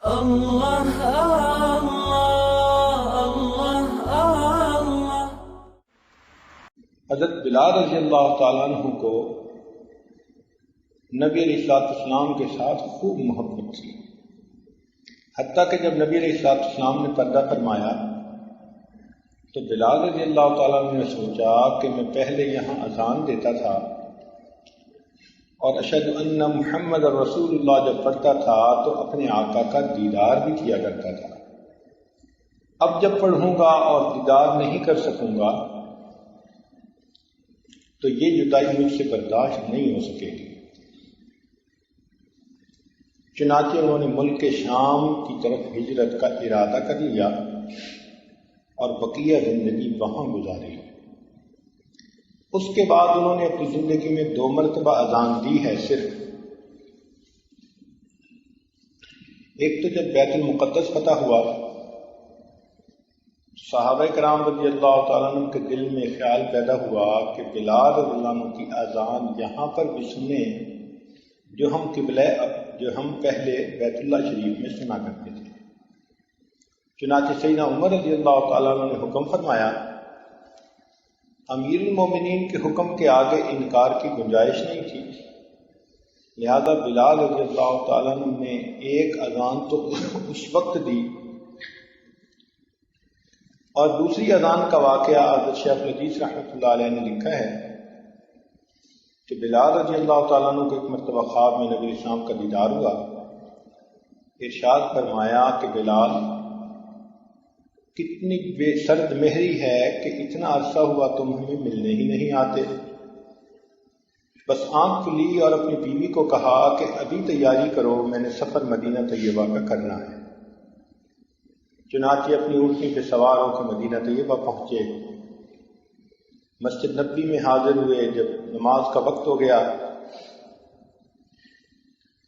اللہ اللہ اللہ اللہ۔ حضرت بلال رضی اللہ تعالیٰ عنہ کو نبی علیہ السلام کے ساتھ خوب محبت تھی، حتیٰ کہ جب نبی علیہ السلام نے پردہ فرمایا تو بلال رضی اللہ تعالیٰ عنہ نے سوچا کہ میں پہلے یہاں اذان دیتا تھا اور اشہد ان محمد رسول اللہ جب پڑھتا تھا تو اپنے آقا کا دیدار بھی کیا کرتا تھا، اب جب پڑھوں گا اور دیدار نہیں کر سکوں گا تو یہ جدائی مجھ سے برداشت نہیں ہو سکے گی۔ چنانچہ انہوں نے ملک شام کی طرف ہجرت کا ارادہ کر لیا اور بقیہ زندگی وہاں گزاری۔ اس کے بعد انہوں نے اپنی زندگی میں 2 مرتبہ اذان دی ہے صرف، ایک تو جب بیت المقدس فتح ہوا، صحابہ کرام رضی اللہ تعالیٰ عنہ کے دل میں خیال پیدا ہوا کہ بلال رضی اللہ عنہ کی اذان یہاں پر بھی سنیں جو ہم پہلے بیت اللہ شریف میں سنا کرتے تھے۔ چنانچہ سیدنا عمر رضی اللہ تعالیٰ عنہ نے حکم فرمایا، امیر المومنین کے حکم کے آگے انکار کی گنجائش نہیں تھی، لہذا بلال رضی اللہ تعالیٰ عنہ نے ایک اذان تو اس وقت دی، اور دوسری اذان کا واقعہ حضرت شیخ الحدیث رحمۃ اللہ علیہ نے لکھا ہے کہ بلال رضی اللہ تعالیٰ عنہ کو ایک مرتبہ خواب میں نبی اسلام کا دیدار ہوا، ارشاد فرمایا کہ بلال کتنی بے سرد مہری ہے کہ اتنا عرصہ ہوا تم ہمیں ملنے ہی نہیں آتے۔ بس آنکھ کھلی اور اپنی بیوی کو کہا کہ ابھی تیاری کرو، میں نے سفر مدینہ طیبہ کا کرنا ہے۔ چنانچہ اپنی اونٹنی پہ سوار ہو کے مدینہ طیبہ پہنچے، مسجد نبوی میں حاضر ہوئے۔ جب نماز کا وقت ہو گیا،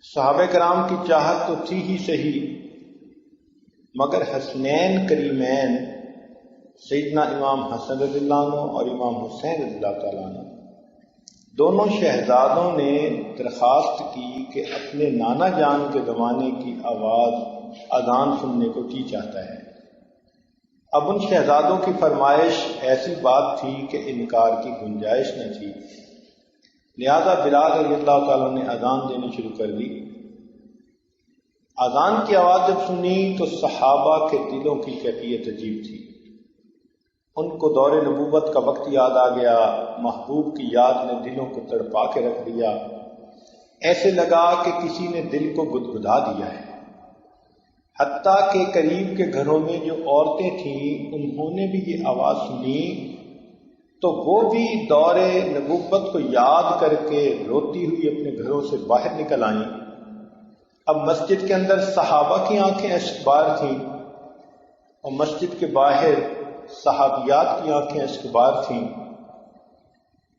صحابہ کرام کی چاہت تو تھی ہی صحیح، مگر حسنین کریمین سیدنا امام حسن رضی اللہ عنہ اور امام حسین رضی اللہ تعالیٰ عنہ دونوں شہزادوں نے درخواست کی کہ اپنے نانا جان کے زمانے کی آواز اذان سننے کو جی چاہتا ہے۔ اب ان شہزادوں کی فرمائش ایسی بات تھی کہ انکار کی گنجائش نہ تھی، لہذا بلال رضی اللہ تعالیٰ نے اذان دینی شروع کر دی۔ اذان کی آواز جب سنی تو صحابہ کے دلوں کی کیفیت عجیب تھی، ان کو دور نبوت کا وقت یاد آ گیا، محبوب کی یاد نے دلوں کو تڑپا کے رکھ دیا، ایسے لگا کہ کسی نے دل کو گدگدا دیا ہے۔ حتیٰ کہ قریب کے گھروں میں جو عورتیں تھیں انہوں نے بھی یہ آواز سنی تو وہ بھی دور نبوت کو یاد کر کے روتی ہوئی اپنے گھروں سے باہر نکل آئیں۔ اب مسجد کے اندر صحابہ کی آنکھیں اشکبار تھیں اور مسجد کے باہر صحابیات کی آنکھیں اشکبار تھیں،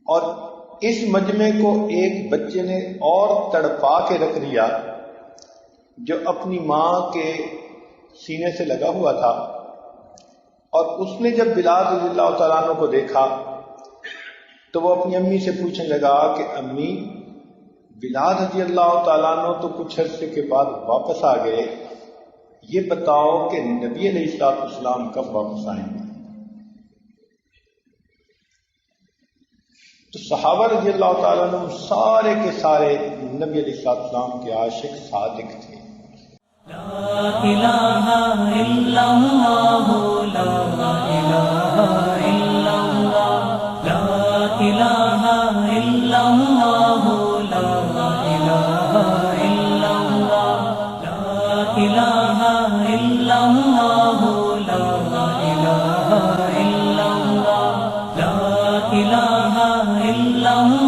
اور اس مجمع کو ایک بچے نے اور تڑپا کے رکھ دیا جو اپنی ماں کے سینے سے لگا ہوا تھا، اور اس نے جب بلال رضی اللہ تعالیٰ عنہ کو دیکھا تو وہ اپنی امی سے پوچھنے لگا کہ امی، بلال رضی اللہ تعالیٰ عنہ تو کچھ عرصے کے بعد واپس آ گئے، یہ بتاؤ کہ نبی علیہ السلام کب واپس آئیں گے؟ تو صحابہ رضی اللہ تعالیٰ عنہ سارے کے سارے نبی علیہ السلام کے عاشق صادق تھے۔ لا الہ الا اللہ، لا الہ الا اللہ، لا الہ الا اللہ، لا الہ الا اللہ، لا الہ الا اللہ، لا الہ الا اللہ، لا الہ الا اللہ۔